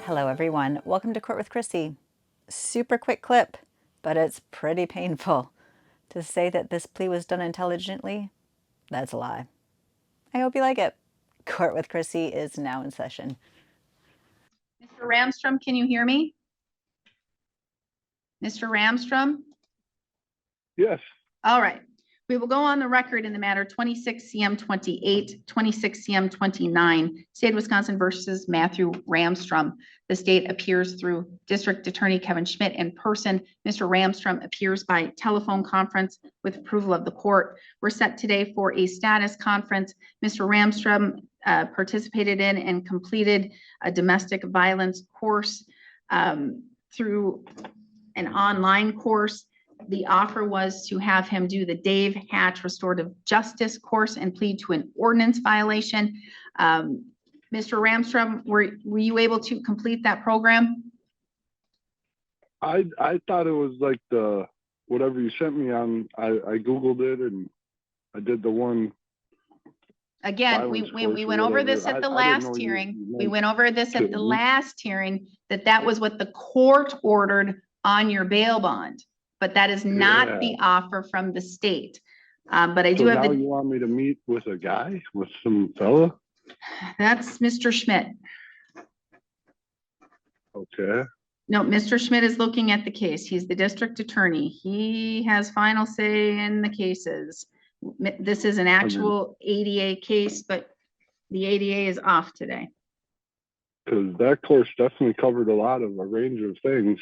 Hello everyone, welcome to Court with Krissy. Super quick clip, but it's pretty painful. To say that this plea was done intelligently, that's a lie. I hope you like it. Court with Krissy is now in session. Mr. Ramstrom, can you hear me? Mr. Ramstrom? Yes. All right. We will go on the record in the matter 26 CM 28, 26 CM 29, State of Wisconsin versus Matthew Ramstrom. The state appears through District Attorney Kevin Schmidt in person. Mr. Ramstrom appears by telephone conference with approval of the court. We're set today for a status conference. Mr. Ramstrom participated in and completed a domestic violence course through an online course. The offer was to have him do the Dave Hatch Restorative Justice course and plead to an ordinance violation. Mr. Ramstrom, were you able to complete that program? I thought it was like the whatever you sent me on. I Googled it and I did the one. Again, we went over this at the last hearing. We went over this at the last hearing that was what the court ordered on your bail bond. But that is not the offer from the state. But I do have now you want me to meet with a guy, with some fella? That's Mr. Schmidt. Okay. No, Mr. Schmidt is looking at the case. He's the district attorney. He has final say in the cases. This is an actual ADA case, but the ADA is off today. Because that course definitely covered a range of things.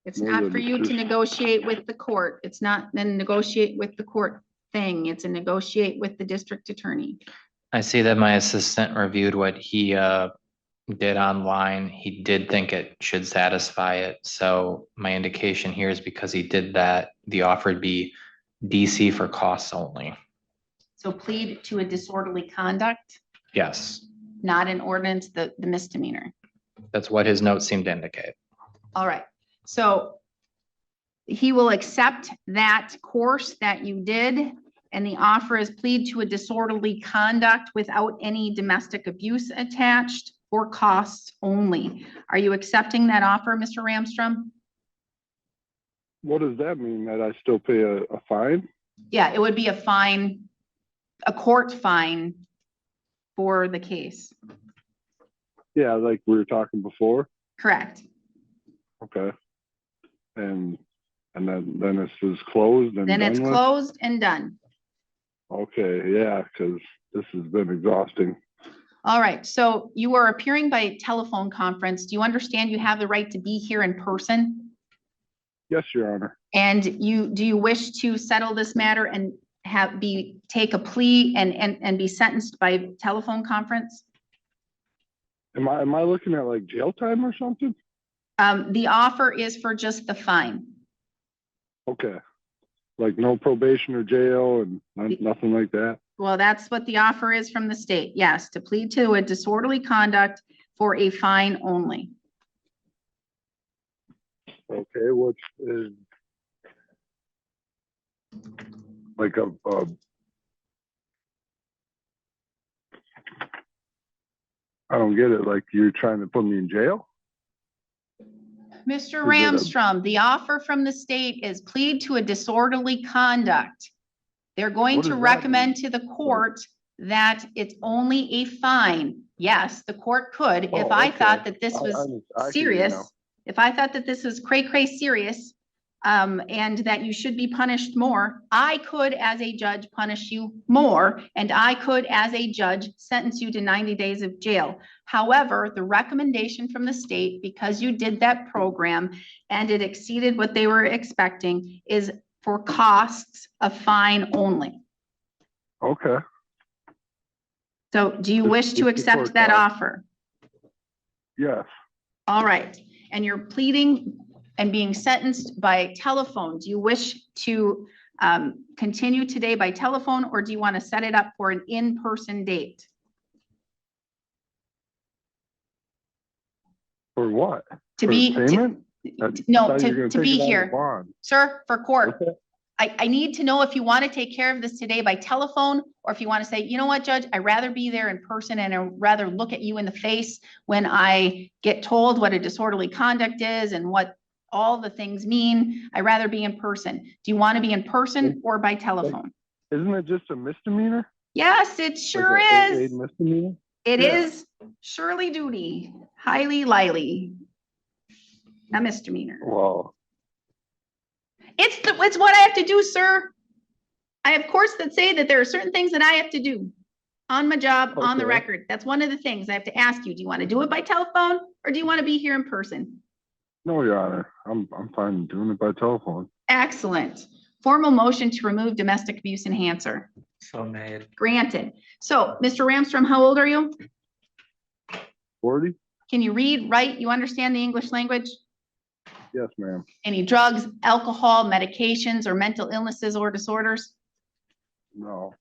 It's not for you to negotiate with the court. It's not then negotiate with the court thing. It's a negotiate with the district attorney. I see that my assistant reviewed what he did online. He did think it should satisfy it. So my indication here is because he did that, the offer would be DC for costs only. So plead to a disorderly conduct? Yes. Not an ordinance, the misdemeanor. That's what his notes seem to indicate. All right. So he will accept that course that you did, and the offer is plead to a disorderly conduct without any domestic abuse attached for costs only. Are you accepting that offer, Mr. Ramstrom? What does that mean? That I still pay a fine? Yeah, it would be a fine, a court fine for the case. Yeah, like we were talking before? Correct. Okay. And then this is closed and then it's closed and done. Okay, yeah, because this has been exhausting. All right, so you are appearing by telephone conference. Do you understand you have the right to be here in person? Yes, Your Honor. And do you wish to settle this matter and take a plea and be sentenced by telephone conference? Am I looking at like jail time or something? The offer is for just the fine. Okay. Like no probation or jail and nothing like that? Well, that's what the offer is from the state. Yes, to plead to a disorderly conduct for a fine only. Okay, what is like a I don't get it. Like you're trying to put me in jail? Mr. Ramstrom, the offer from the state is plead to a disorderly conduct. They're going to recommend to the court that it's only a fine. Yes, the court could, if I thought that this was serious, if I thought that this was cray serious, and that you should be punished more, I could, as a judge, punish you more, and I could, as a judge, sentence you to 90 days of jail. However, the recommendation from the state, because you did that program and it exceeded what they were expecting, is for costs of fine only. Okay. So do you wish to accept that offer? Yes. All right. And you're pleading and being sentenced by telephone. Do you wish to continue today by telephone, or do you want to set it up for an in-person date? For what? To for be payment? no, to be here, sir, for court. Okay. I need to know if you want to take care of this today by telephone, or if you want to say, you know what, Judge, I'd rather be there in person and I'd rather look at you in the face when I get told what a disorderly conduct is and what all the things mean. I'd rather be in person. Do you want to be in person or by telephone? Isn't it just a misdemeanor? Yes, it sure Like a is. misdemeanor? It Yeah. is surely duty, highly lily, a misdemeanor. Wow. It's what I have to do, sir. I have courts that say that there are certain things that I have to do on my job, on the Okay. record. That's one of the things I have to ask you. Do you want to do it by telephone or do you want to be here in person? No, Your Honor. I'm fine doing it by telephone. Excellent. Formal motion to remove domestic abuse enhancer. So made. Granted. So, Mr. Ramstrom, how old are you? 40? Can you read, write? You understand the English language? Yes, ma'am. Any drugs, alcohol, medications, or mental illnesses or disorders? No.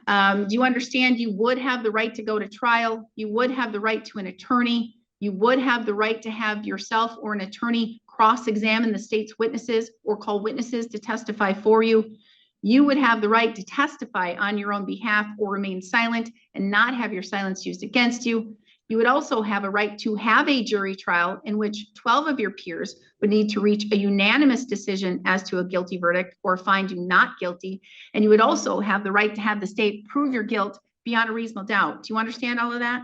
Do you understand you would have the right to go to trial? You would have the right to an attorney. You would have the right to have yourself or an attorney cross-examine the state's witnesses or call witnesses to testify for you. You would have the right to testify on your own behalf or remain silent and not have your silence used against you. You would also have a right to have a jury trial in which 12 of your peers would need to reach a unanimous decision as to a guilty verdict or find you not guilty. And you would also have the right to have the state prove your guilt beyond a reasonable doubt. Do you understand all of that?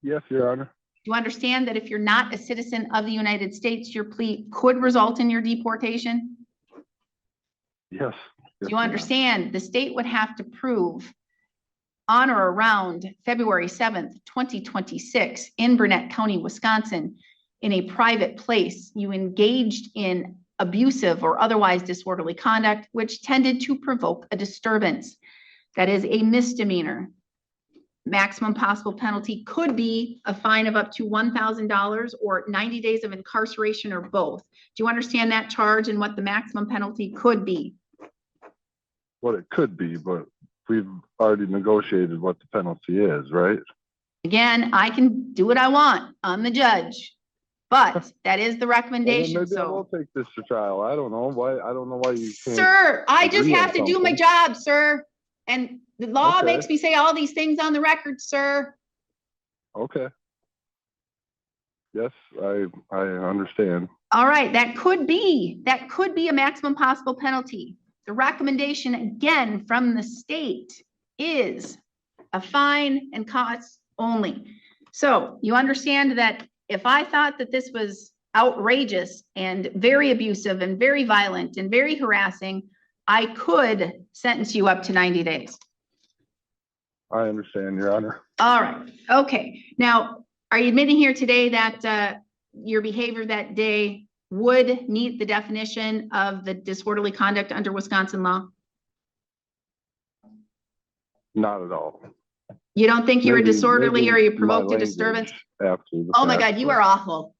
Yes, Your Honor. Do you understand that if you're not a citizen of the United States, your plea could result in your deportation? Yes. Do you understand the state would have to prove on or around February 7th, 2026 in Burnett County, Wisconsin, in a private place, you engaged in abusive or otherwise disorderly conduct, which tended to provoke a disturbance. That is a misdemeanor. Maximum possible penalty could be a fine of up to $1,000 or 90 days of incarceration or both. Do you understand that charge and what the maximum penalty could be? What it could be, but we've already negotiated what the penalty is, right? Again, I can do what I want. I'm the judge, but that is the Well, then recommendation. maybe I will So, take this to trial. I don't know why. I don't know why you can't. sir, I just agree on have to do my something. job, sir. And the law Okay. makes me say all these things on the record, sir. Okay. Yes, I understand. All right, that could be a maximum possible penalty. The recommendation again from the state is a fine and costs only. So you understand that if I thought that this was outrageous and very abusive and very violent and very harassing, I could sentence you up to 90 days. I understand, Your Honor. All right, okay. Now, are you admitting here today that your behavior that day would meet the definition of the disorderly conduct under Wisconsin law? Not at all. You don't think you were Maybe- disorderly maybe or you my provoked a language disturbance? After the Oh my fact, God, you but, are awful.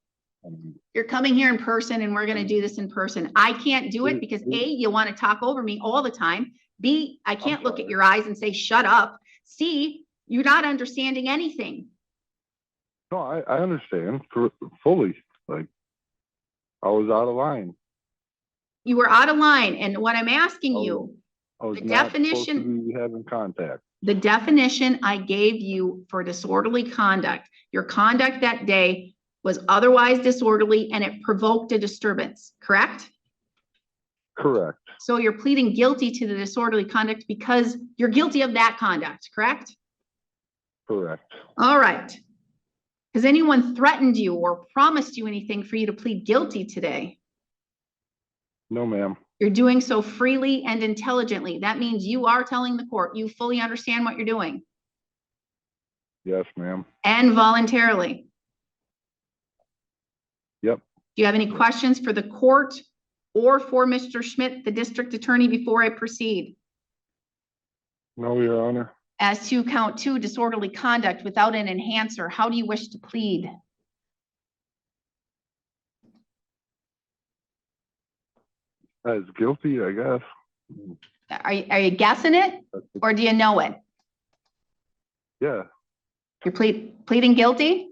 um, You're coming here in person and we're gonna do this in person. I can't do it because A, you want to talk over me all the time. B, I can't look at sorry. your eyes and say, shut up. C, you're not understanding anything. No, I understand fully. Like, I was out of line. You were out of line. And what I'm asking Oh, you, I was The not supposed definition- to be having contact. the definition I gave you for disorderly conduct, your conduct that day was otherwise disorderly and it provoked a disturbance, correct? Correct. So you're pleading guilty to the disorderly conduct because you're guilty of that conduct, correct? Correct. All right. Has anyone threatened you or promised you anything for you to plead guilty today? No, ma'am. You're doing so freely and intelligently. That means you are telling the court you fully understand what you're doing Yes, ma'am. and voluntarily. Yep. Do you have any questions for the court or for Mr. Schmidt, the district attorney, before I proceed? No, Your Honor. As to count 2, disorderly conduct without an enhancer, how do you wish to plead? As guilty, I guess. Are you guessing it or do you know it? Yeah, You're pleading guilty?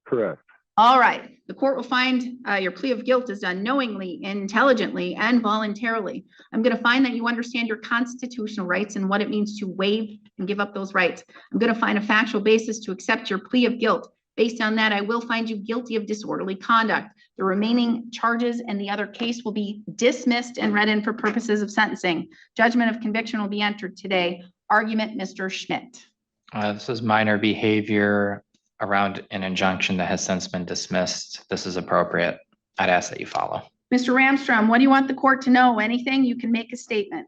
correct. All right, the court will find your plea of guilt is done knowingly, intelligently, and voluntarily. I'm going to find that you understand your constitutional rights and what it means to waive and give up those rights. I'm going to find a factual basis to accept your plea of guilt. Based on that, I will find you guilty of disorderly conduct. The remaining charges and the other case will be dismissed and read in for purposes of sentencing. Judgment of conviction will be entered today. Argument, Mr. Schmidt. This is minor behavior around an injunction that has since been dismissed. This is appropriate. I'd ask that you follow. Mr. Ramstrom, what do you want the court to know? Anything? You can make a statement.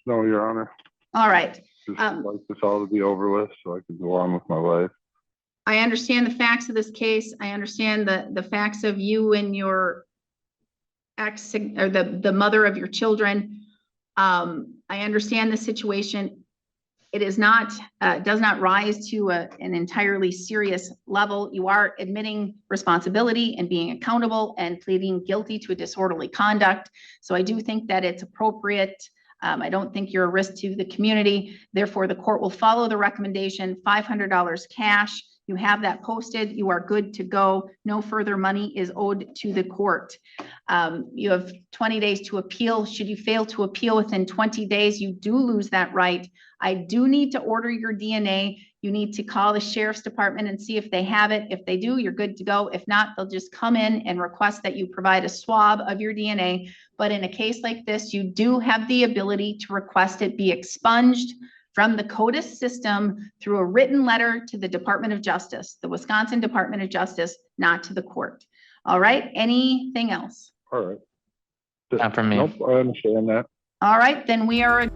No, Your Honor. All right. Just like this all to be over with so I can go on with my life. I understand the facts of this case. I understand the facts of you and your ex, or the mother of your children. I understand the situation. It is not, does not rise to an entirely serious level. You are admitting responsibility and being accountable and pleading guilty to a disorderly conduct. So I do think that it's appropriate. I don't think you're a risk to the community. Therefore, the court will follow the recommendation, $500 cash. You have that posted. You are good to go. No further money is owed to the court. You have 20 days to appeal. Should you fail to appeal within 20 days, you do lose that right. I do need to order your DNA. You need to call the sheriff's department and see if they have it. If they do, you're good to go. If not, they'll just come in and request that you provide a swab of your DNA. But in a case like this, you do have the ability to request it be expunged from the CODIS system through a written letter to the Department of Justice, the Wisconsin Department of Justice, not to the court. All right, anything else? All right. Not from me. Nope, I understand that. All right, then we are